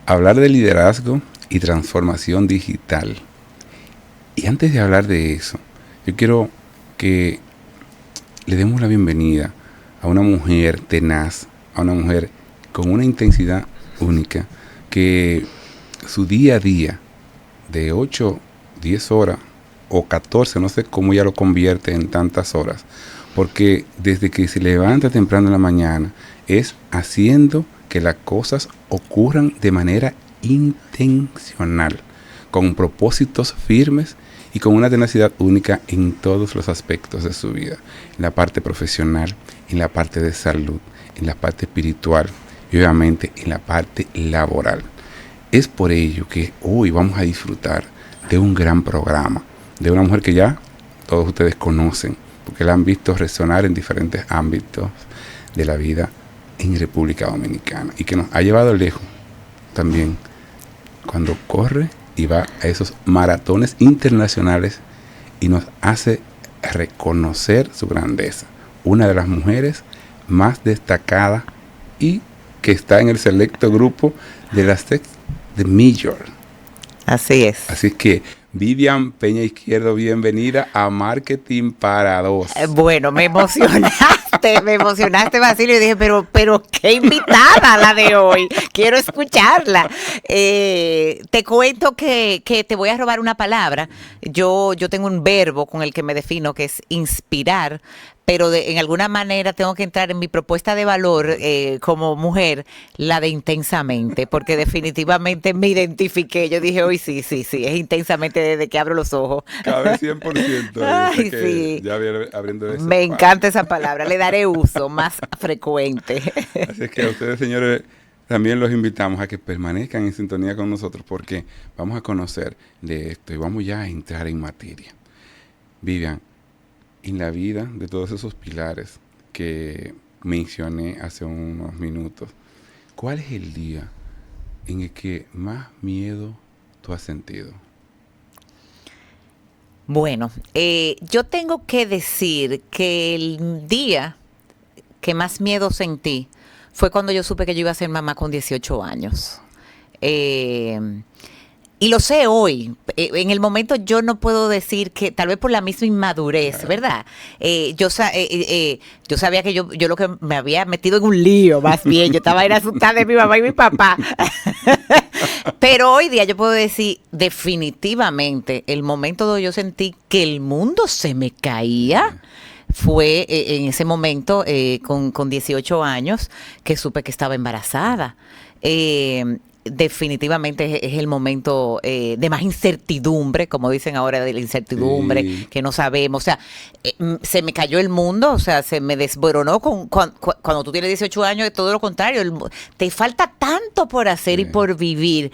hablar de liderazgo y transformación digital. Y antes de hablar de eso, yo quiero que le demos la bienvenida a una mujer tenaz, a una mujer con una intensidad única, que su día a día de 8, 10 horas o 14, no sé cómo ella lo convierte en tantas horas, porque desde que se levanta temprano en la mañana es haciendo que las cosas ocurran de manera intencional, con propósitos firmes y con una tenacidad única en todos los aspectos de su vida, en la parte profesional, en la parte de salud, en la parte espiritual y obviamente en la parte laboral. Es por ello que hoy vamos a disfrutar de un gran programa, de una mujer que ya todos ustedes conocen, porque la han visto resonar en diferentes ámbitos de la vida en República Dominicana y que nos ha llevado lejos también cuando corre y va a esos maratones internacionales y nos hace reconocer su grandeza. Una de las mujeres más destacadas y que está en el selecto grupo de las Tech de Major. Así es. Así que Vivian Peña Izquierdo, bienvenida a Marketing para Dos. Bueno, me emocionaste, Basilio, y dije, pero qué invitada la de hoy, quiero escucharla. Te cuento que te voy a robar una palabra. Yo tengo un verbo con el que me defino, que es inspirar, pero en alguna manera tengo que entrar en mi propuesta de valor como mujer, la de intensamente, porque definitivamente me identifiqué. Yo dije, hoy sí, es intensamente desde que abro los ojos. Cabe 100%. Ay, sí. Ya abriendo ese me encanta esa palabra, le daré uso más frecuente. Así es que a ustedes, señores, también los invitamos a que permanezcan en sintonía con nosotros porque vamos a conocer de esto y vamos ya a entrar en materia. Vivian, en la vida de todos esos pilares que mencioné hace unos minutos, ¿cuál es el día en el que más miedo tú has sentido? Bueno, yo tengo que decir que el día que más miedo sentí fue cuando yo supe que yo iba a ser mamá con 18 años. Y lo sé hoy. En el momento yo no puedo decir que, tal vez por la misma inmadurez, ¿verdad? Yo sabía que yo lo que me había metido en un lío, más bien. Yo estaba asustada de mi mamá y mi papá. Pero hoy día yo puedo decir definitivamente el momento donde yo sentí que el mundo se me caía. Fue en ese momento, con 18 años, que supe que estaba embarazada. Definitivamente es el momento de más incertidumbre, como dicen ahora, de la incertidumbre, sí, que no sabemos. O sea, se me cayó el mundo, o sea, se me desboronó cuando tú tienes 18 años, es todo lo contrario. Te falta tanto por hacer, sí, y por vivir.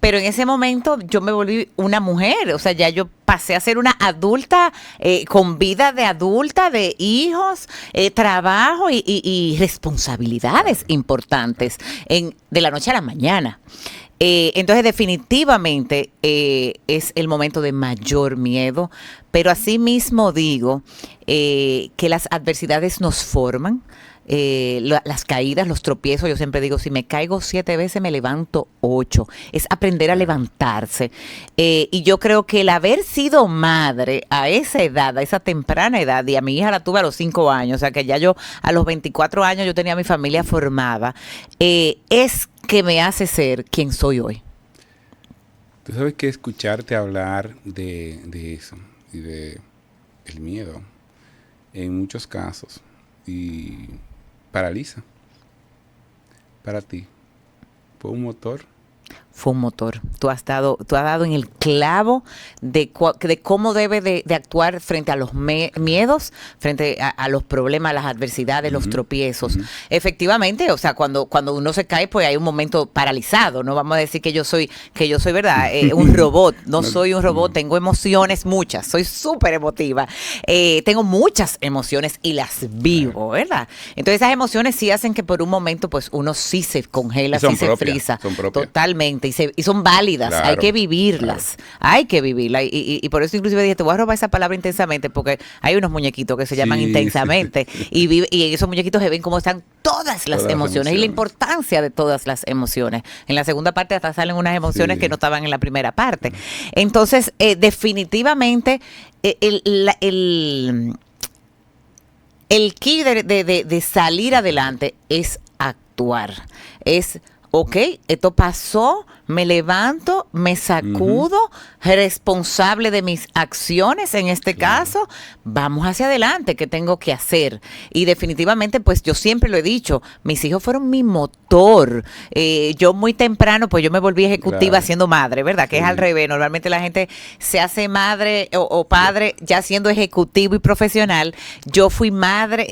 Pero en ese momento yo me volví una mujer, o sea, ya yo pasé a ser una adulta con vida de adulta, de hijos, trabajo y responsabilidades importantes de la noche a la mañana. Entonces definitivamente es el momento de mayor miedo, pero asimismo digo que las adversidades nos forman. Las caídas, los tropiezos, yo siempre digo, si me caigo 7 veces me levanto 8, es aprender a levantarse, y yo creo que el haber sido madre a esa edad, a esa temprana edad, y a mi hija la tuve a los 5 años, o sea que ya yo a los 24 años yo tenía mi familia formada, es que me hace ser quien soy hoy. Tú sabes que escucharte hablar de eso y de el miedo en muchos casos y paraliza. Para ti, ¿fue un motor? Fue un motor. Tú has dado en el clavo de cómo debe de actuar frente a los miedos, frente a los problemas, las adversidades, los tropiezos. Efectivamente, o sea, cuando uno se cae, pues hay un momento paralizado. No vamos a decir que yo soy, ¿verdad? Un robot. No soy un robot, tengo emociones muchas, soy súper emotiva. Tengo muchas emociones y las vivo, ¿verdad? Entonces esas emociones sí hacen que por un momento, pues uno sí se congela, sí se frisa. Son propias. Totalmente. y son válidas, Claro, hay que vivirlas, hay que vivirlas. Y por eso inclusive dije, te voy a robar esa palabra intensamente, porque hay unos muñequitos que se llaman Sí, intensamente, y en esos muñequitos se ven cómo están todas las emociones y la importancia de todas las emociones. En la segunda parte hasta salen unas emociones que no estaban en la primera parte. Entonces, definitivamente, el key de salir adelante es actuar. Es, ok, esto pasó, me levanto, me sacudo, responsable de mis acciones en este caso, vamos hacia adelante, ¿qué tengo que hacer? Y definitivamente, pues yo siempre lo he dicho, mis hijos fueron mi motor. Yo muy temprano, pues yo me volví ejecutiva siendo madre, ¿verdad? Que es al revés, normalmente la gente se hace madre o padre ya siendo ejecutivo y profesional. Yo fui madre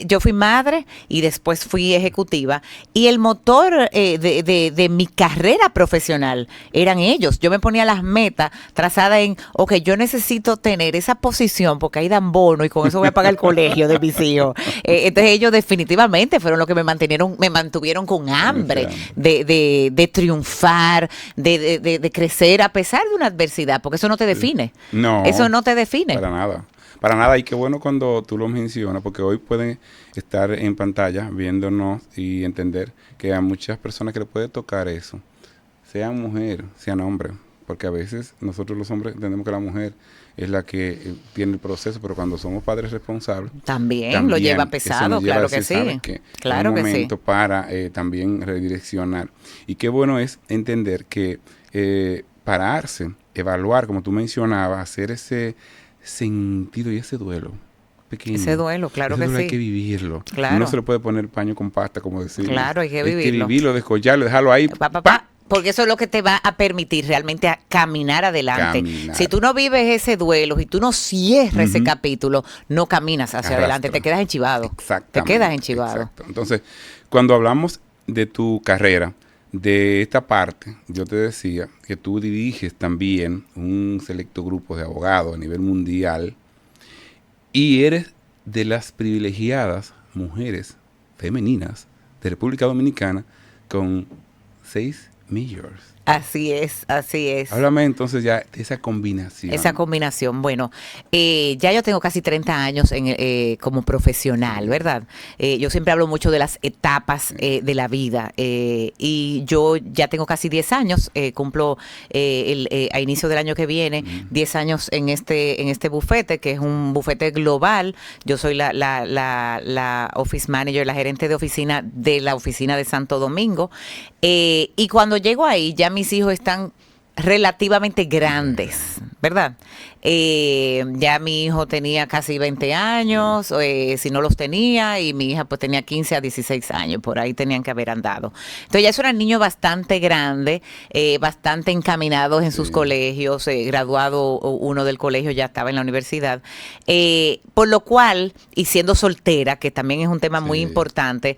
y después fui ejecutiva, y el motor de mi carrera profesional eran ellos. Yo me ponía las metas trazadas en, ok, yo necesito tener esa posición porque ahí dan bono y con eso voy a pagar el colegio de mis hijos. Entonces ellos definitivamente fueron los que me mantuvieron con hambre de triunfar, de crecer a pesar de una adversidad, porque eso no te define. No, eso no te define. Para nada. Para nada, y qué bueno cuando tú lo mencionas, porque hoy pueden estar en pantalla viéndonos y entender que a muchas personas que le puede tocar eso, sean mujer, sean hombre, porque a veces nosotros los hombres entendemos que la mujer es la que tiene el proceso, pero cuando somos padres responsables también lo lleva pesado, claro que sí. Claro que sí. Es un momento para también redireccionar. Y qué bueno es entender que pararse, evaluar, como tú mencionabas, hacer ese sentido y ese duelo pequeño. Ese duelo, claro ese que duelo sí. Hay que vivirlo. Claro. No se le puede poner paño con pasta, como decir. Claro, hay que vivirlo. Hay que vivirlo, descollarlo, dejarlo ahí. Porque eso es lo que te va a permitir realmente a caminar adelante. Si tú no vives ese duelo, si tú no cierras ese capítulo, no caminas hacia adelante, te quedas enchivado. Exactamente. Te quedas enchivado. Exacto. Entonces, cuando hablamos de tu carrera, de esta parte, yo te decía que tú diriges también un selecto grupo de abogados a nivel mundial y eres de las privilegiadas mujeres femeninas de República Dominicana con 6 majors. Así es, así es. Háblame entonces ya de esa combinación. Esa combinación, bueno, ya yo tengo casi 30 años como profesional, ¿verdad? Yo siempre hablo mucho de las etapas de la vida y yo ya tengo casi 10 años, cumplo a inicio del año que viene, 10 años en este bufete, que es un bufete global. Yo soy la office manager, la gerente de oficina de la oficina de Santo Domingo, y cuando llego ahí ya mis hijos están relativamente grandes, ¿verdad? Ya mi hijo tenía casi 20 años, si no los tenía, y mi hija pues tenía 15 a 16 años, por ahí tenían que haber andado. Entonces ya eran niños bastante grandes, bastante encaminados en sus colegios, graduado uno del colegio, ya estaba en la universidad, por lo cual, y siendo soltera, que también es un tema muy importante,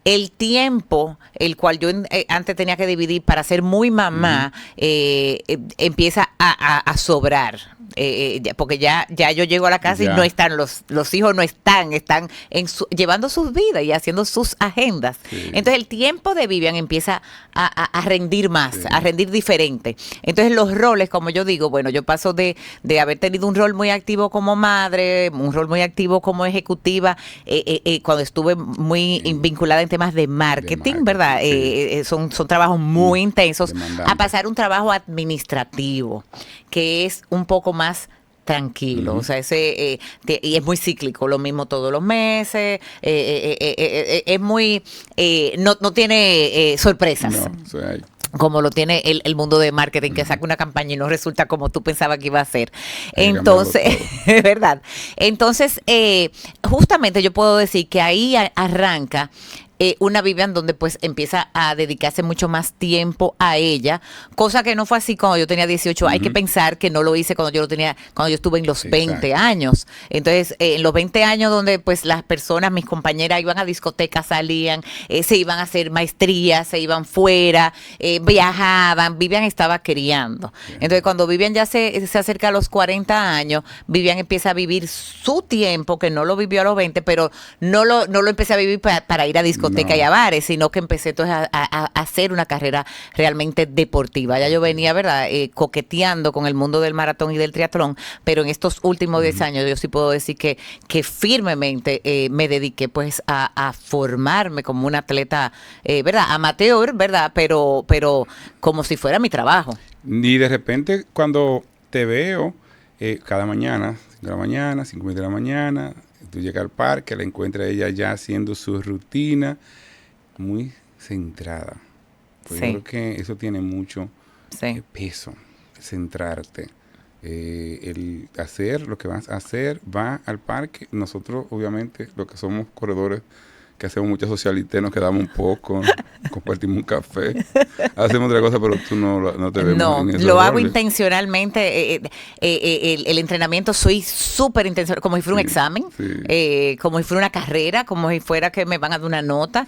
el tiempo, el cual yo antes tenía que dividir para ser muy mamá, empieza a sobrar. Porque ya yo llego a la casa y no están, los hijos no están llevando sus vidas y haciendo sus agendas. Entonces el tiempo de Vivian empieza a rendir más, a rendir diferente. Entonces los roles, como yo digo, bueno, yo paso de haber tenido un rol muy activo como madre, un rol muy activo como ejecutiva, cuando estuve muy vinculada en temas de marketing, ¿verdad? Son trabajos muy intensos, a pasar un trabajo administrativo, que es un poco más tranquilo, o sea, y es muy cíclico, lo mismo todos los meses, es muy, no tiene sorpresas. Como lo tiene el mundo de marketing, que saca una campaña y no resulta como tú pensabas que iba a ser. Entonces, ¿verdad? Entonces, justamente yo puedo decir que ahí arranca una Vivian donde pues empieza a dedicarse mucho más tiempo a ella, cosa que no fue así cuando yo tenía 18. Hay que pensar que no lo hice cuando yo estuve en los 20 años. Entonces, en los 20 años donde pues las personas, mis compañeras iban a discotecas, salían, se iban a hacer maestrías, se iban fuera, viajaban, Vivian estaba criando. Entonces, cuando Vivian ya se acerca a los 40 años, Vivian empieza a vivir su tiempo, que no lo vivió a los 20, pero no lo empecé a vivir para ir a discotecas. discotecas y a bares, sino que empecé entonces a hacer una carrera realmente deportiva. Ya yo venía, ¿verdad?, coqueteando con el mundo del maratón y del triatlón, pero en estos últimos 10 años yo sí puedo decir que firmemente me dediqué pues a formarme como una atleta, ¿verdad?, amateur, ¿verdad?, pero como si fuera mi trabajo. Y de repente cuando te veo cada mañana, 5 de la mañana, 5:30 de la mañana, tú llegas al parque, la encuentras ella ya haciendo su rutina, muy centrada. Pues Sí. yo creo que eso tiene mucho Sí. peso, centrarte. El hacer lo que vas a hacer, va al parque. Nosotros, obviamente, los que somos corredores, que hacemos mucha socialité, nos quedamos un poco, compartimos un café, hacemos otra cosa, pero tú no te vemos No, en esos lo hago roles. intencionalmente. El entrenamiento soy súper intencional, como si fuera un examen, como si fuera una carrera, como si fuera que me van a dar una nota.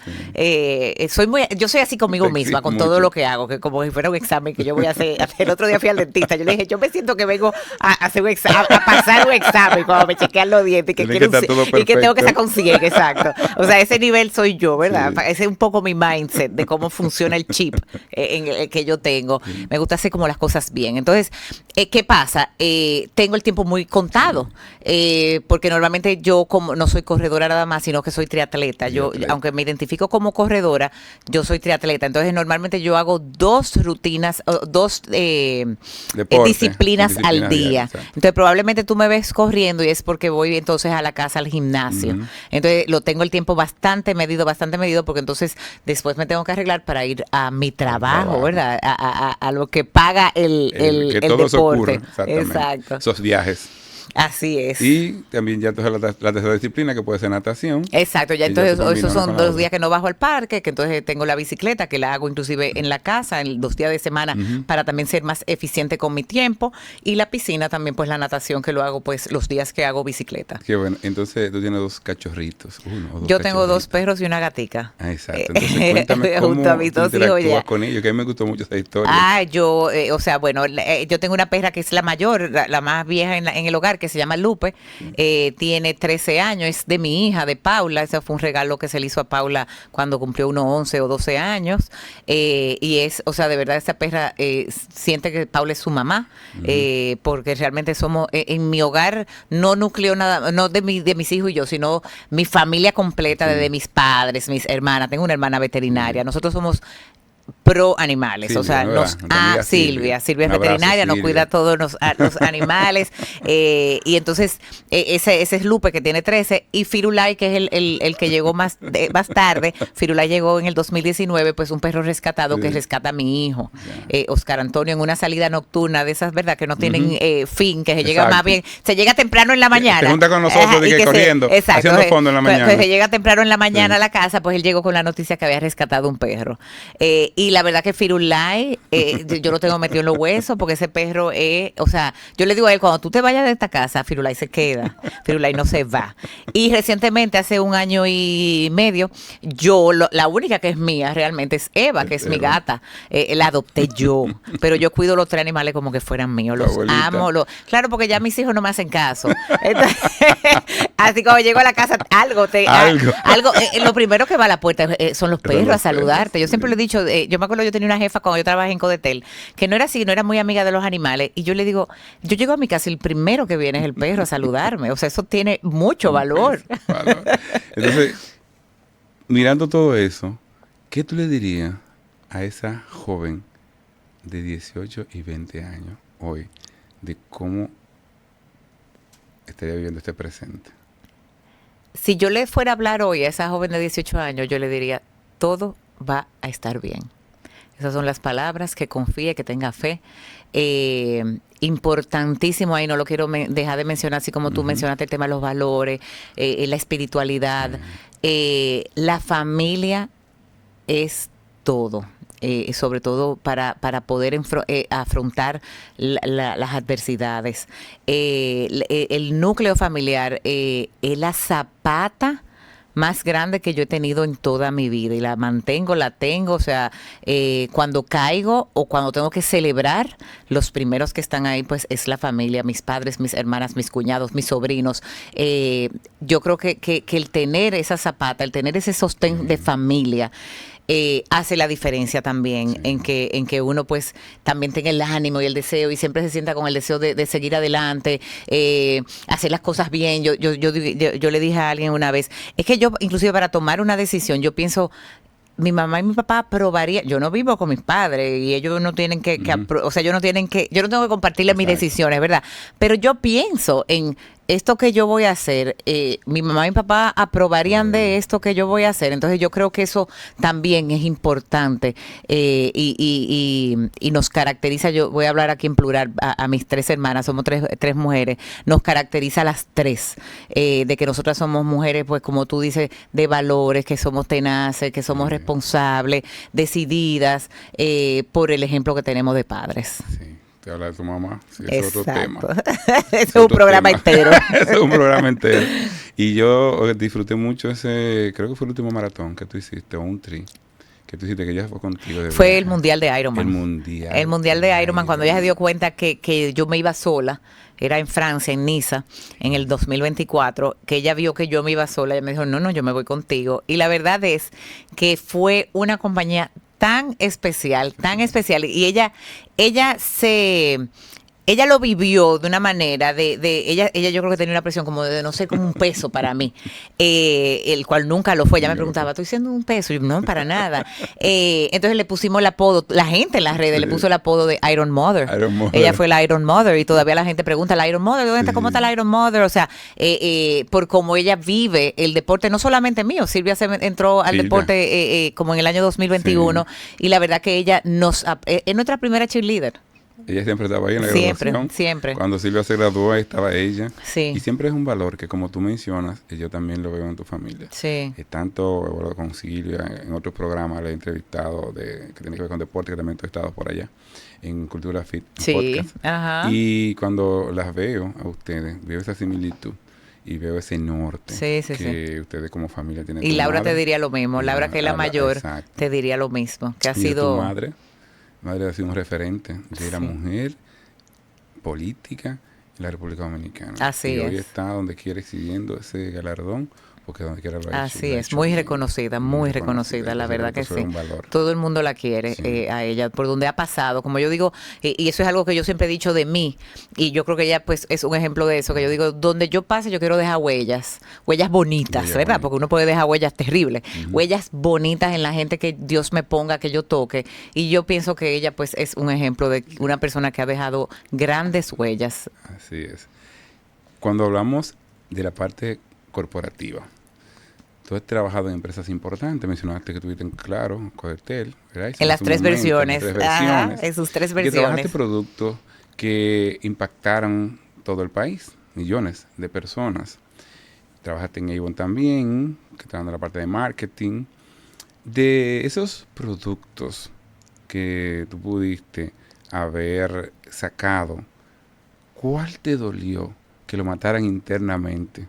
Yo soy así conmigo misma, con todo lo que hago, que como si fuera un examen que yo voy a hacer. El otro día fui al dentista, yo le dije, yo me siento que vengo a hacer un examen, a pasar un examen cuando me chequean los dientes y que tengo que sacar un 100, exacto. O sea, ese nivel soy yo, ¿verdad? Sí. Ese es un poco mi mindset de cómo funciona el chip en el que yo tengo. Sí. Me gusta hacer como las cosas bien. Entonces, ¿qué pasa? Tengo el tiempo muy contado, porque normalmente yo como no soy corredora nada más, sino que soy triatleta. Yo, aunque me identifico como corredora, yo soy triatleta. Entonces, normalmente yo hago 2 rutinas, 2 disciplinas al día. Entonces, probablemente tú me ves corriendo y es porque voy entonces a la casa al gimnasio. Entonces, lo tengo el tiempo bastante medido, porque entonces después me tengo que arreglar para ir a mi trabajo, ¿verdad? A lo que paga el que todo deporte. Ocurre, exactamente. Exacto. Esos viajes. Así es. Y también ya entonces la tercera disciplina, que puede ser natación. Exacto, ya entonces esos son 2 días que no bajo al parque, que entonces tengo la bicicleta, que la hago inclusive en la casa, en 2 días de semana, para también ser más eficiente con mi tiempo. Y la piscina también, pues la natación, que lo hago pues los días que hago bicicleta. Qué bueno, entonces tú tienes 2 cachorritos. Yo tengo 2 perros y una gatica. Exacto, entonces cuéntame cómo tú interactúas con ellos, que a mí me gustó mucho esa historia. Yo tengo una perra que es la mayor, la más vieja en el hogar, que se llama Lupe, tiene 13 años, es de mi hija, de Paula. Ese fue un regalo que se le hizo a Paula cuando cumplió unos 11 o 12 años, y es, o sea, de verdad esta perra siente que Paula es su mamá, porque realmente somos, en mi hogar, no núcleo nada, no de mis hijos y yo, sino mi familia completa, desde mis padres, mis hermanas. Tengo una hermana veterinaria, nosotros somos pro animales, Silvia, o sea, ¿no? Silvia es veterinaria, nos cuida a todos los animales, y entonces ese es Lupe, que tiene 13, y Firulai, que es el que llegó más tarde. Firulai llegó en el 2019, pues un perro rescatado que rescata a mi hijo, Oscar Antonio, en una salida nocturna de esas, ¿verdad?, que no tienen fin, que se llega más bien, se llega temprano en la mañana. Se junta con nosotros corriendo, haciendo fondo en la mañana. Pues se llega temprano en la mañana a la casa, pues él llegó con la noticia que había rescatado un perro. Y la verdad que Firulai, yo lo tengo metido en los huesos, porque ese perro o sea, yo le digo a él, cuando tú te vayas de esta casa, Firulai se queda, Firulai no se va. Y recientemente, hace 1 año y medio, la única que es mía realmente es Eva, que es mi gata. La adopté yo, pero yo cuido los 3 animales como que fueran míos, los amo. Claro, porque ya mis hijos no me hacen caso. Entonces, así como llego a la casa, algo lo primero que va a la puerta son los perros a saludarte. Yo siempre le he dicho, yo me acuerdo, yo tenía una jefa cuando yo trabajé en Codetel, que no era así, no era muy amiga de los animales, y yo le digo, yo llego a mi casa y el primero que viene es el perro a saludarme. O sea, eso tiene mucho valor. Entonces, mirando todo eso, ¿qué tú le dirías a esa joven de 18 y 20 años hoy, de cómo estaría viviendo este presente? Si yo le fuera a hablar hoy a esa joven de 18 años, yo le diría, todo va a estar bien. Esas son las palabras, que confíe, que tenga fe. Importantísimo ahí, no lo quiero dejar de mencionar, así como tú mencionaste el tema de los valores, la espiritualidad. La familia es todo. Sobre todo para poder afrontar las adversidades. El núcleo familiar es la zapata más grande que yo he tenido en toda mi vida y la mantengo, la tengo, o sea, cuando caigo o cuando tengo que celebrar, los primeros que están ahí pues es la familia, mis padres, mis hermanas, mis cuñados, mis sobrinos. Yo creo que el tener esa zapata, el tener ese sostén de familia, hace la diferencia también en que uno pues también tenga el ánimo y el deseo y siempre se sienta con el deseo de seguir adelante, hacer las cosas bien. Yo le dije a alguien una vez, es que yo inclusive para tomar una decisión, yo pienso, mi mamá y mi papá aprobarían. Yo no vivo con mis padres y ellos no tienen o sea, yo no tengo que compartirles mis decisiones, ¿verdad? Pero yo pienso en esto que yo voy a hacer, mi mamá y mi papá aprobarían de esto que yo voy a hacer. Entonces yo creo que eso también es importante y nos caracteriza. Yo voy a hablar aquí en plural a mis 3 hermanas, somos tres mujeres, nos caracteriza a las 3, de que nosotras somos mujeres, pues como tú dices, de valores, que somos tenaces, que somos responsables, decididas, por el ejemplo que tenemos de padres. Sí. Te habla de tu mamá, sí, es otro tema. Es un programa entero. Es un programa entero. Y yo disfruté mucho creo que fue el último maratón que tú hiciste, o un tri, que tú hiciste, que ella fue contigo. Fue el Mundial de Ironman. El Mundial de Ironman, cuando ella se dio cuenta que yo me iba sola, era en Francia, en Niza, en el 2024, que ella vio que yo me iba sola, ella me dijo, no, yo me voy contigo. Y la verdad es que fue una compañía tan especial, y ella lo vivió de una manera ella yo creo que tenía una presión como de no ser como un peso para mí, el cual nunca lo fue. Ella me preguntaba, ¿estoy siendo un peso? Y yo, no, para nada. Entonces le pusimos el apodo, la gente en las redes le puso el apodo de Iron Mother. Ella fue la Iron Mother y todavía la gente pregunta, ¿la Iron Mother? ¿Dónde está? ¿Cómo está la Iron Mother? O sea, por cómo ella vive el deporte, no solamente mío. Silvia entró al deporte como en el año 2021 y la verdad que ella es nuestra primera cheerleader. Ella siempre estaba ahí en la graduación. Siempre. Cuando Silvia se graduó, ahí estaba ella. Sí. Y siempre es un valor que, como tú mencionas, yo también lo veo en tu familia. Sí. Tanto he hablado con Silvia, en otros programas le he entrevistado que tiene que ver con deporte, que también tú has estado por allá, en Cultura Fit, podcast. Ajá. Y cuando las veo a ustedes, veo esa similitud. Y veo ese norte que ustedes como familia tienen. Y Laura te diría lo mismo. Laura, que es la mayor, te diría lo mismo. Que ha sido... Tu madre ha sido un referente de la mujer política en la República Dominicana. Así es. Hoy está donde quiera exhibiendo ese galardón, porque donde quiera lo ha hecho. Así es, muy reconocida, la verdad que sí. Todo el mundo la quiere, a ella, por donde ha pasado, como yo digo, y eso es algo que yo siempre he dicho de mí, y yo creo que ella pues es un ejemplo de eso, que yo digo, donde yo pase yo quiero dejar huellas bonitas, ¿verdad? Porque uno puede dejar huellas terribles, huellas bonitas en la gente que Dios me ponga, que yo toque, y yo pienso que ella pues es un ejemplo de una persona que ha dejado grandes huellas. Así es. Cuando hablamos de la parte corporativa, tú has trabajado en empresas importantes, mencionaste que tuviste en Claro, Codetel, ¿verdad? En las 3 versiones. Ajá, en sus 3 versiones. Que trabajaste productos que impactaron todo el país, millones de personas. Trabajaste en Avon también, que trabajando en la parte de marketing. De esos productos que tú pudiste haber sacado, ¿cuál te dolió que lo mataran internamente?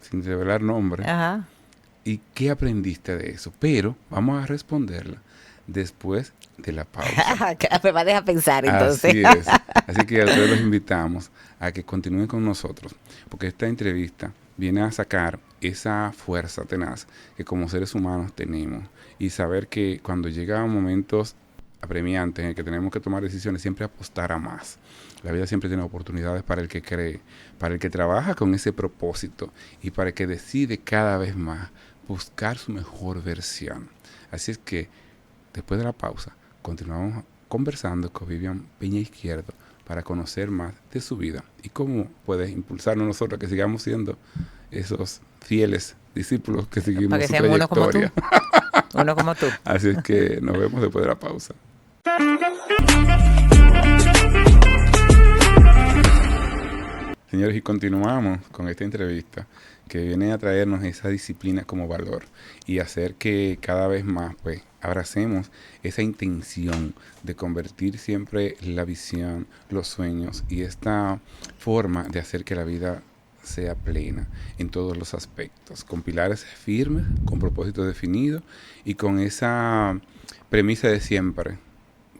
Sin revelar nombre. Ajá. ¿Y qué aprendiste de eso? Pero vamos a responderla después de la pausa. Me va a dejar pensar entonces. Así es. Así que a ustedes los invitamos a que continúen con nosotros, porque esta entrevista viene a sacar esa fuerza tenaz que como seres humanos tenemos y saber que cuando llegan momentos apremiantes en el que tenemos que tomar decisiones, siempre apostar a más. La vida siempre tiene oportunidades para el que cree, para el que trabaja con ese propósito y para el que decide cada vez más buscar su mejor versión. Así es que, después de la pausa, continuamos conversando con Vivian Peña Izquierdo para conocer más de su vida y cómo puede impulsarnos nosotros a que sigamos siendo esos fieles discípulos que seguimos para que su sean trayectoria. Uno como tú. Así es que nos vemos después de la pausa. Señores, y continuamos con esta entrevista que viene a traernos esa disciplina como valor y hacer que cada vez más pues abracemos esa intención de convertir siempre la visión, los sueños y esta forma de hacer que la vida sea plena en todos los aspectos, con pilares firmes, con propósitos definidos y con esa premisa de siempre,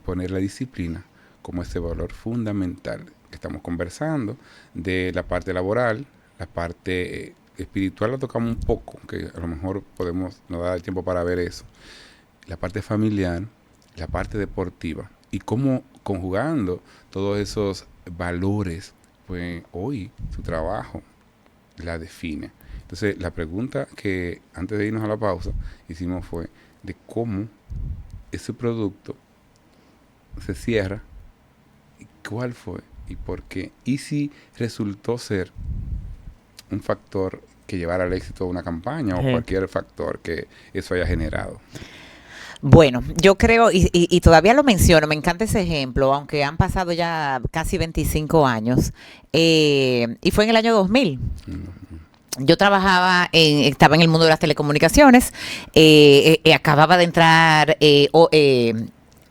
poner la disciplina como ese valor fundamental que estamos conversando, de la parte laboral, la parte espiritual la tocamos un poco, que a lo mejor nos da el tiempo para ver eso, la parte familiar, la parte deportiva, y cómo conjugando todos esos valores, pues hoy su trabajo la define. Entonces, la pregunta que antes de irnos a la pausa hicimos fue de cómo ese producto se cierra, y cuál fue y por qué, y si resultó ser un factor que llevara al éxito de una campaña o cualquier factor que eso haya generado. Bueno, yo creo, y todavía lo menciono, me encanta ese ejemplo, aunque han pasado ya casi 25 años, y fue en el año 2000. Yo estaba en el mundo de las telecomunicaciones, acababa de entrar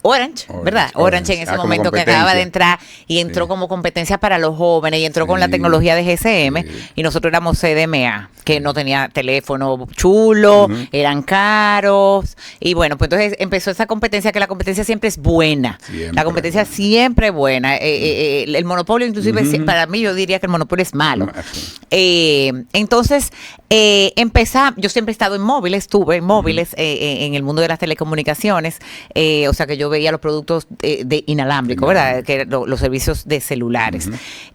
Orange, ¿verdad? Orange en ese momento que acababa de entrar y entró como competencia para los jóvenes y entró con la tecnología de GSM y nosotros éramos CDMA, que no tenía teléfono chulo, eran caros y bueno, pues entonces empezó esa competencia, que la competencia siempre es buena, la competencia siempre es buena, el monopolio inclusive para mí yo diría que el monopolio es malo. Entonces yo siempre he estado en móviles, estuve en móviles en el mundo de las telecomunicaciones, o sea que yo veía los productos de inalámbrico, ¿verdad? Que los servicios de celulares.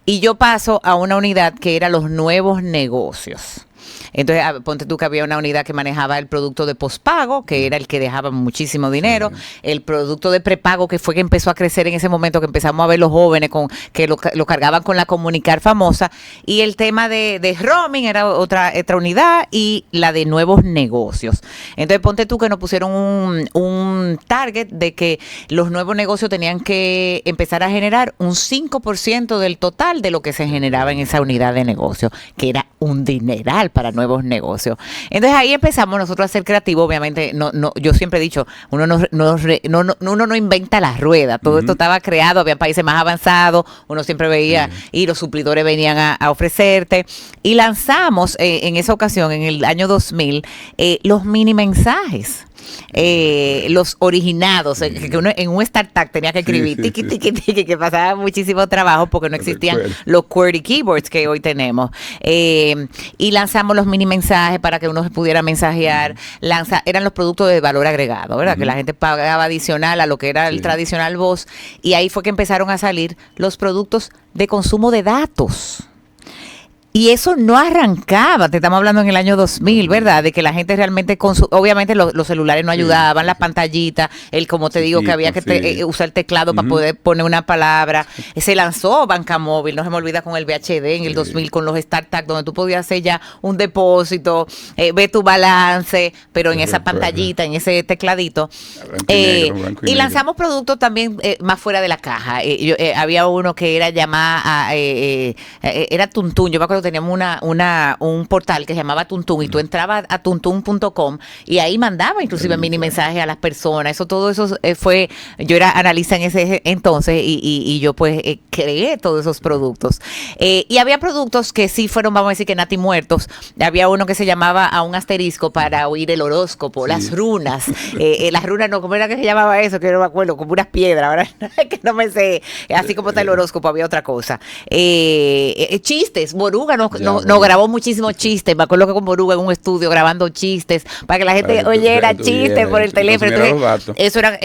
Y yo paso a una unidad que era los nuevos negocios. Entonces, ponte tú que había una unidad que manejaba el producto de pospago, que era el que dejaba muchísimo dinero, el producto de prepago, que fue que empezó a crecer en ese momento, que empezamos a ver los jóvenes que lo cargaban con la Comunicar famosa, y el tema de roaming era otra unidad, y la de nuevos negocios. Entonces, ponte tú que nos pusieron un target de que los nuevos negocios tenían que empezar a generar un 5% del total de lo que se generaba en esa unidad de negocio, que era un dineral para nuevos negocios. Entonces ahí empezamos nosotros a ser creativos. Obviamente, yo siempre he dicho, uno no inventa la rueda. Todo esto estaba creado, había países más avanzados, uno siempre veía y los suplidores venían a ofrecerte. Y lanzamos en esa ocasión, en el año 2000, los mini mensajes. Los originados, que uno en un startup tenía que escribir tiqui, que pasaba muchísimo trabajo porque no existían los QWERTY keyboards que hoy tenemos. Y lanzamos los mini mensajes para que uno se pudiera mensajear. Eran los productos de valor agregado, ¿verdad? Que la gente pagaba adicional a lo que era el tradicional voz. Y ahí fue que empezaron a salir los productos de consumo de datos. Y eso no arrancaba, te estamos hablando en el año 2000, ¿verdad? De que la gente realmente, obviamente los celulares no ayudaban, las pantallitas, como te digo, que había que usar el teclado para poder poner una palabra. Se lanzó Banca Móvil, no se me olvida, con el VHD en el 2000, con los startups, donde tú podías hacer ya un depósito, ver tu balance, pero en esa pantallita, en ese tecladito. Y lanzamos productos también más fuera de la caja. Había uno que era era Tuntún, yo me acuerdo, teníamos un portal que se llamaba Tuntún, y tú entrabas a tuntún.com y ahí mandaba inclusive mini mensajes a las personas. Todo eso fue, yo era analista en ese entonces y yo pues creé todos esos productos. Y había productos que sí fueron, vamos a decir, que nati muertos. Había uno que se llamaba a un asterisco para oír el horóscopo, las runas. Las runas, no, ¿cómo era que se llamaba eso? Que no me acuerdo, como unas piedras, ahora que no me sé. Así como está el horóscopo, había otra cosa. Chistes, Boruga nos grabó muchísimos chistes. Me acuerdo que con Boruga en un estudio grabando chistes para que la gente oyera chistes por el teléfono. Entonces, eso era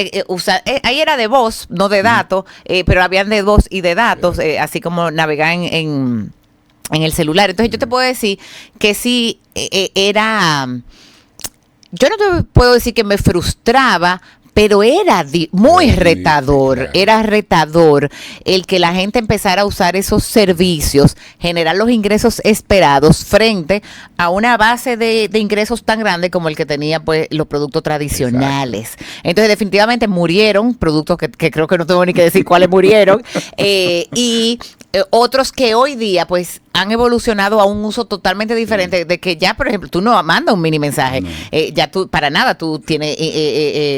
ahí era de voz, no de datos, pero habían de voz y de datos, así como navegar en el celular. Entonces yo te puedo decir que sí era. Yo no te puedo decir que me frustraba, pero era muy retador, era retador el que la gente empezara a usar esos servicios, generar los ingresos esperados frente a una base de ingresos tan grande como el que tenía pues los productos tradicionales. Exacto. Entonces definitivamente murieron productos que creo que no tengo ni que decir cuáles murieron, y otros que hoy día pues han evolucionado a un uso totalmente diferente, de que ya, por ejemplo, tú no mandas un mini mensaje, ya tú, para nada, tú tienes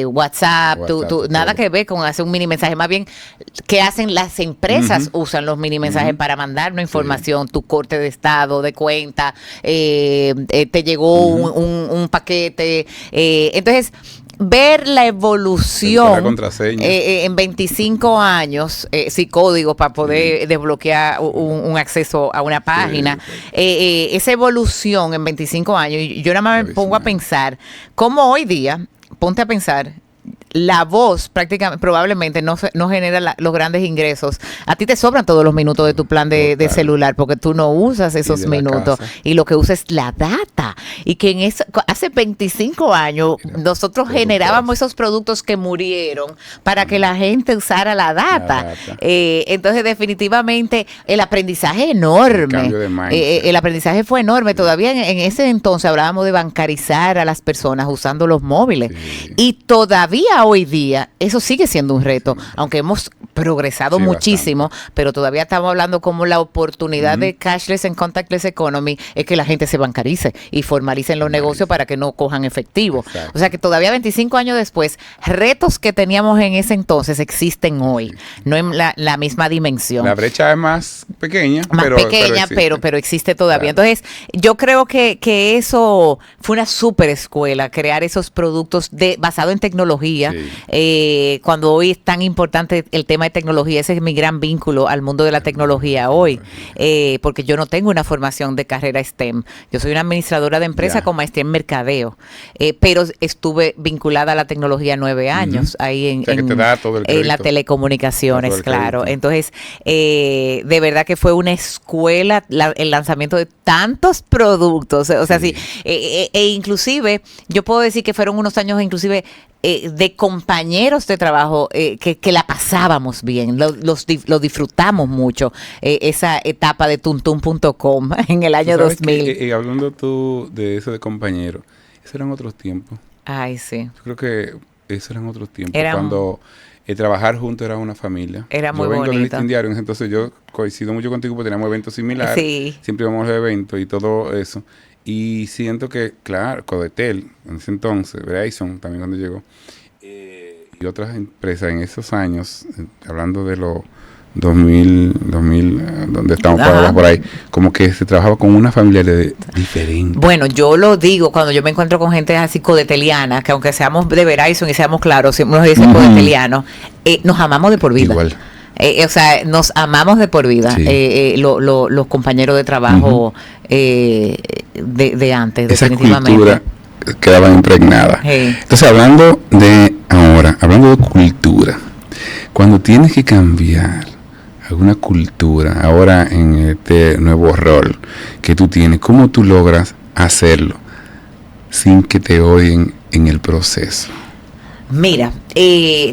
WhatsApp, tú nada que ver con hacer un mini mensaje, más bien, ¿qué hacen las empresas? Usan los mini mensajes para mandarnos información, tu corte de estado, de cuenta, te llegó un paquete, entonces ver la evolución en 25 años, sí, códigos para poder desbloquear un acceso a una página, esa evolución en 25 años, y yo nada más me pongo a pensar, cómo hoy día, ponte a pensar, la voz prácticamente, probablemente no genera los grandes ingresos. A ti te sobran todos los minutos de tu plan de celular porque tú no usas esos minutos y lo que usas es la data. Y que hace 25 años nosotros generábamos esos productos que murieron para que la gente usara la data. Entonces definitivamente el aprendizaje enorme. El aprendizaje fue enorme. Todavía en ese entonces hablábamos de bancarizar a las personas usando los móviles. Y todavía hoy día eso sigue siendo un reto, aunque hemos progresado muchísimo, bastante. Pero todavía estamos hablando como la oportunidad de cashless and contactless economy es que la gente se bancarice y formalicen los negocios para que no cojan efectivo. Exacto. O sea que todavía 25 años después, retos que teníamos en ese entonces existen hoy, no en la misma dimensión. La brecha es más pequeña, pero existe todavía. Claro. Entonces, yo creo que eso fue una super escuela, crear esos productos basado en tecnología. Cuando hoy es tan importante el tema de tecnología, ese es mi gran vínculo al mundo de la tecnología hoy, porque yo no tengo una formación de carrera STEM, yo soy una administradora de empresa con maestría en mercadeo, pero estuve vinculada a la tecnología 9 años, ahí en las telecomunicaciones, claro. Entonces, de verdad que fue una escuela el lanzamiento de tantos productos, o sea, sí, inclusive, yo puedo decir que fueron unos años inclusive de compañeros de trabajo que la pasábamos bien, lo disfrutamos mucho, esa etapa de tuntum.com en el año 2000. Hablando tú de eso de compañeros, esos eran otros tiempos. Ay, sí. Yo creo que esos eran otros tiempos, cuando trabajar juntos era una familia. Era muy bonito. Yo vengo del Listín Diario, entonces yo coincido mucho contigo porque teníamos eventos similares, siempre íbamos a eventos y todo eso. Y siento que, claro, Codetel, en ese entonces, Verizon también cuando llegó, y otras empresas en esos años, hablando de los 2000, donde estamos parados por ahí, como que se trabajaba con una familia diferente. Bueno, yo lo digo cuando yo me encuentro con gente así codeteliana, que aunque seamos de Verizon y seamos claros, siempre nos dicen codetelianos, nos amamos de por vida. Igual. O sea, nos amamos de por vida, los compañeros de trabajo de antes, esa definitivamente. Cultura quedaba impregnada. Entonces, hablando de cultura, cuando tienes que cambiar alguna cultura, ahora en este nuevo rol que tú tienes, ¿cómo tú logras hacerlo sin que te odien en el proceso? Mira,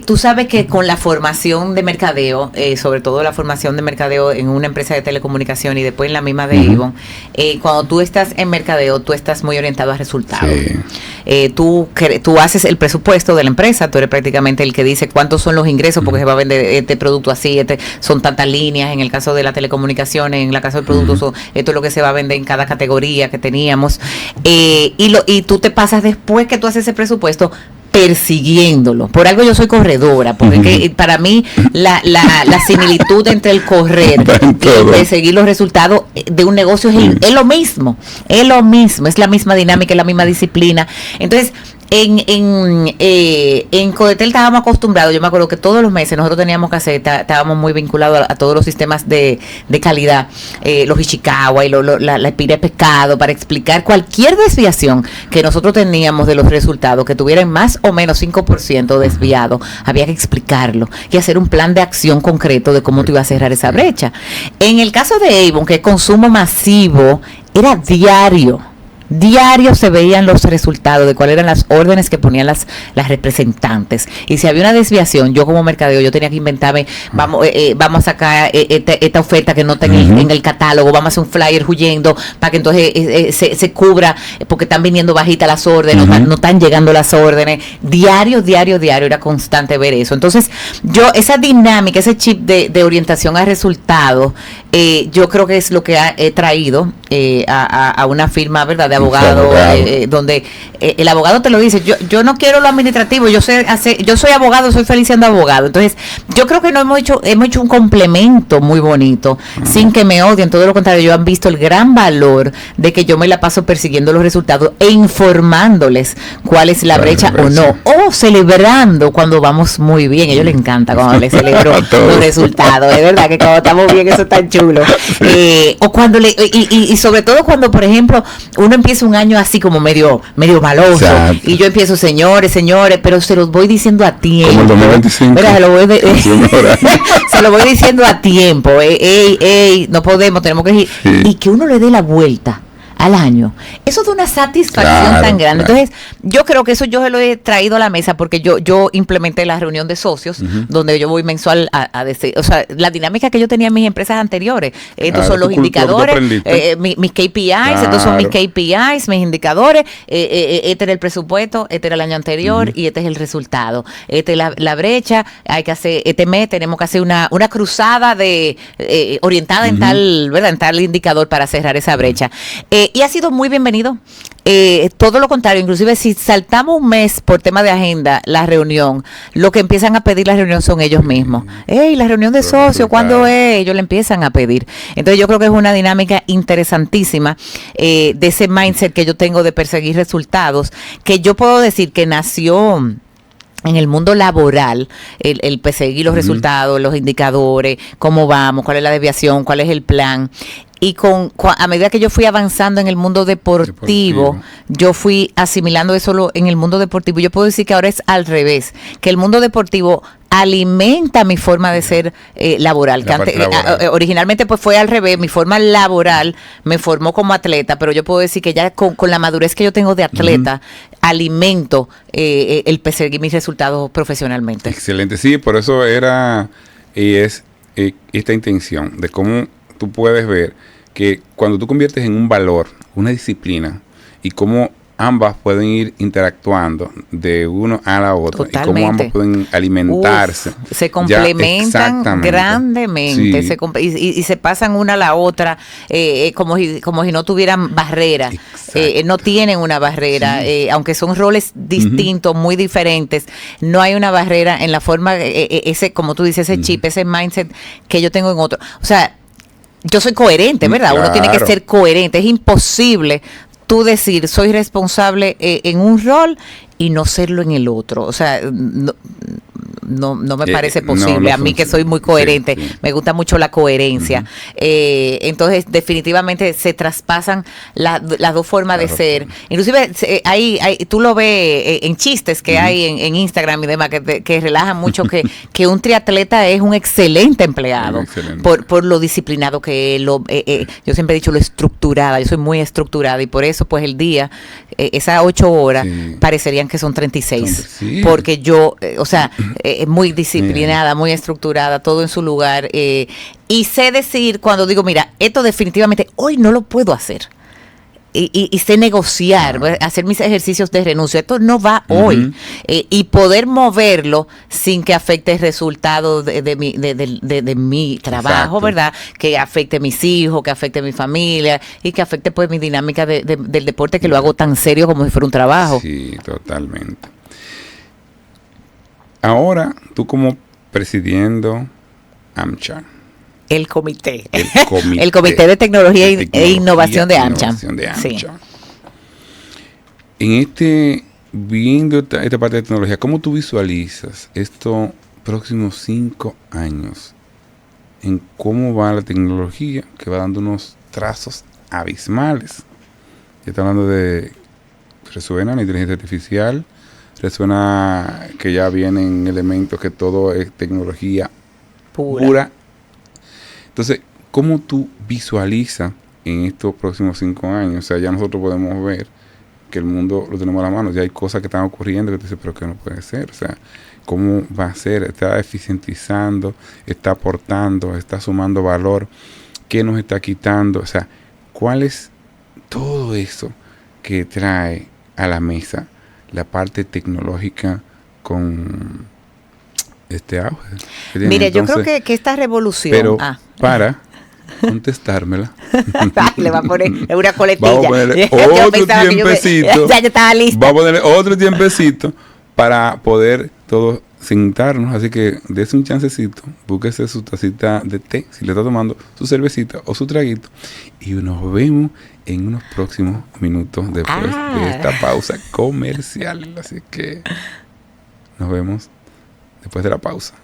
tú sabes que con la formación de mercadeo, sobre todo la formación de mercadeo en una empresa de telecomunicación y después en la misma de Avon, cuando tú estás en mercadeo, tú estás muy orientado a resultados. Tú haces el presupuesto de la empresa, tú eres prácticamente el que dice cuántos son los ingresos porque se va a vender este producto así, son tantas líneas, en el caso de la telecomunicación, en el caso del producto, esto es lo que se va a vender en cada categoría que teníamos. Y tú te pasas después que tú haces ese presupuesto persiguiéndolo. Por algo yo soy corredora, porque que para mí la similitud entre el correr y el perseguir los resultados de un negocio es lo mismo, es la misma dinámica, es la misma disciplina. Entonces, en Codetel estábamos acostumbrados, yo me acuerdo que todos los meses nosotros teníamos que hacer, estábamos muy vinculados a todos los sistemas de calidad, los Ishikawa y la espira de pescado, para explicar cualquier desviación que nosotros teníamos de los resultados, que tuvieran más o menos 5% desviado, había que explicarlo y hacer un plan de acción concreto de cómo tú ibas a cerrar esa brecha. En el caso de Avon, que es consumo masivo, era diario. Diario se veían los resultados de cuáles eran las órdenes que ponían las representantes. Y si había una desviación, yo como mercadeo, yo tenía que inventarme, vamos a sacar esta oferta que no está en el catálogo, vamos a hacer un flyer huyendo para que entonces se cubra, porque están viniendo bajitas las órdenes, no están llegando las órdenes. Diario, era constante ver eso. Entonces, yo, esa dinámica, ese chip de orientación a resultados, yo creo que es lo que he traído a una firma, ¿verdad?, de abogado, donde el abogado te lo dice, yo no quiero lo administrativo, yo soy abogado, soy feliz siendo abogado. Entonces, yo creo que hemos hecho un complemento muy bonito, sin que me odien, todo lo contrario, ellos han visto el gran valor de que yo me la paso persiguiendo los resultados e informándoles cuál es la brecha o no, o celebrando cuando vamos muy bien. A ellos les encanta cuando les celebro los resultados, es verdad que cuando estamos bien eso es tan chulo. O cuando y sobre todo cuando, por ejemplo, uno empieza un año así como medio maloso. Exacto. Y yo empiezo, señores, pero se los voy diciendo a tiempo. Como el 2025. Se lo voy diciendo a tiempo. No podemos, tenemos que ir. Sí. Y que uno le dé la vuelta al año. Eso es una satisfacción tan grande. Claro. Entonces, yo creo que eso yo se lo he traído a la mesa porque yo implementé la reunión de socios, donde yo voy mensual a decir, o sea, la dinámica que yo tenía en mis empresas anteriores. Estos son los indicadores, mis KPIs, estos son mis KPIs, mis indicadores, este era el presupuesto, este era el año anterior y este es el resultado. Esta es la brecha, hay que hacer, este mes tenemos que hacer una cruzada orientada en tal, ¿verdad?, en tal indicador para cerrar esa brecha. Y ha sido muy bienvenido. Todo lo contrario, inclusive si saltamos un mes por tema de agenda, la reunión, lo que empiezan a pedir la reunión son ellos mismos. La reunión de socios, ¿cuándo es? Ellos le empiezan a pedir. Entonces yo creo que es una dinámica interesantísima de ese mindset que yo tengo de perseguir resultados, que yo puedo decir que nació en el mundo laboral, el perseguir los resultados, los indicadores, cómo vamos, cuál es la desviación, cuál es el plan. Y a medida que yo fui avanzando en el mundo deportivo, yo fui asimilando eso en el mundo deportivo. Yo puedo decir que ahora es al revés, que el mundo deportivo alimenta mi forma de ser laboral. Originalmente pues fue al revés, mi forma laboral me formó como atleta, pero yo puedo decir que ya con la madurez que yo tengo de atleta, alimento el perseguir mis resultados profesionalmente. Excelente, sí, por eso era y es esta intención de cómo tú puedes ver que cuando tú conviertes en un valor, una disciplina, y cómo ambas pueden ir interactuando de uno a la otra. Totalmente. Y cómo ambas pueden alimentarse. Se complementan grandemente. Sí. Y se pasan una a la otra como si no tuvieran barrera. No tienen una barrera. Sí. Aunque son roles distintos, muy diferentes, no hay una barrera en la forma, ese, como tú dices, ese chip, ese mindset que yo tengo en otro. O sea, yo soy coherente, ¿verdad? Claro. Uno tiene que ser coherente. Es imposible tú decir, soy responsable en un rol y no serlo en el otro. O sea, no me parece posible. A mí que soy muy coherente, me gusta mucho la coherencia. Entonces, definitivamente se traspasan las dos formas de ser. Inclusive, tú lo ves en chistes que hay en Instagram y demás, que relajan mucho que un triatleta es un excelente empleado por lo disciplinado que es. Yo siempre he dicho lo estructurada. Yo soy muy estructurada y por eso, pues, el día, esas 8 horas, parecerían que son 36. Sí. Porque yo, muy disciplinada, muy estructurada, todo en su lugar. Y sé decir, cuando digo, mira, esto definitivamente hoy no lo puedo hacer. Y sé negociar, hacer mis ejercicios de renuncia. Esto no va hoy. Y poder moverlo sin que afecte el resultado de mi trabajo. Exacto. ¿Verdad? Que afecte a mis hijos, que afecte a mi familia y que afecte pues mi dinámica del deporte, que lo hago tan serio como si fuera un trabajo. Sí, totalmente. Ahora, tú como presidiendo AmCham. El comité de tecnología e innovación de AmCham. Sí. Viendo esta parte de tecnología, ¿cómo tú visualizas estos próximos 5 años en cómo va la tecnología, que va dando unos trazos abismales? Ya está hablando de, resuena la inteligencia artificial, resuena que ya vienen elementos que todo es tecnología pura. Entonces, ¿cómo tú visualizas en estos próximos 5 años. O sea, ya nosotros podemos ver que el mundo lo tenemos a la mano. Ya hay cosas que están ocurriendo que tú dices, pero que no puede ser. O sea, ¿cómo va a ser? Está eficientizando, está aportando, está sumando valor. ¿Qué nos está quitando? O sea, ¿cuál es todo eso que trae a la mesa la parte tecnológica con este auge? Mire, yo creo que esta revolución... Pero para contestármela... Le va a poner una coletilla. Vamos a ponerle otro tiempecito. Ya yo estaba lista. Vamos a ponerle otro tiempecito para poder todos sentarnos. Así que dése un chancecito, búsquese su tacita de té, si le está tomando su cervecita o su traguito, y nos vemos en unos próximos minutos después de esta pausa comercial. Así que nos vemos después de la pausa.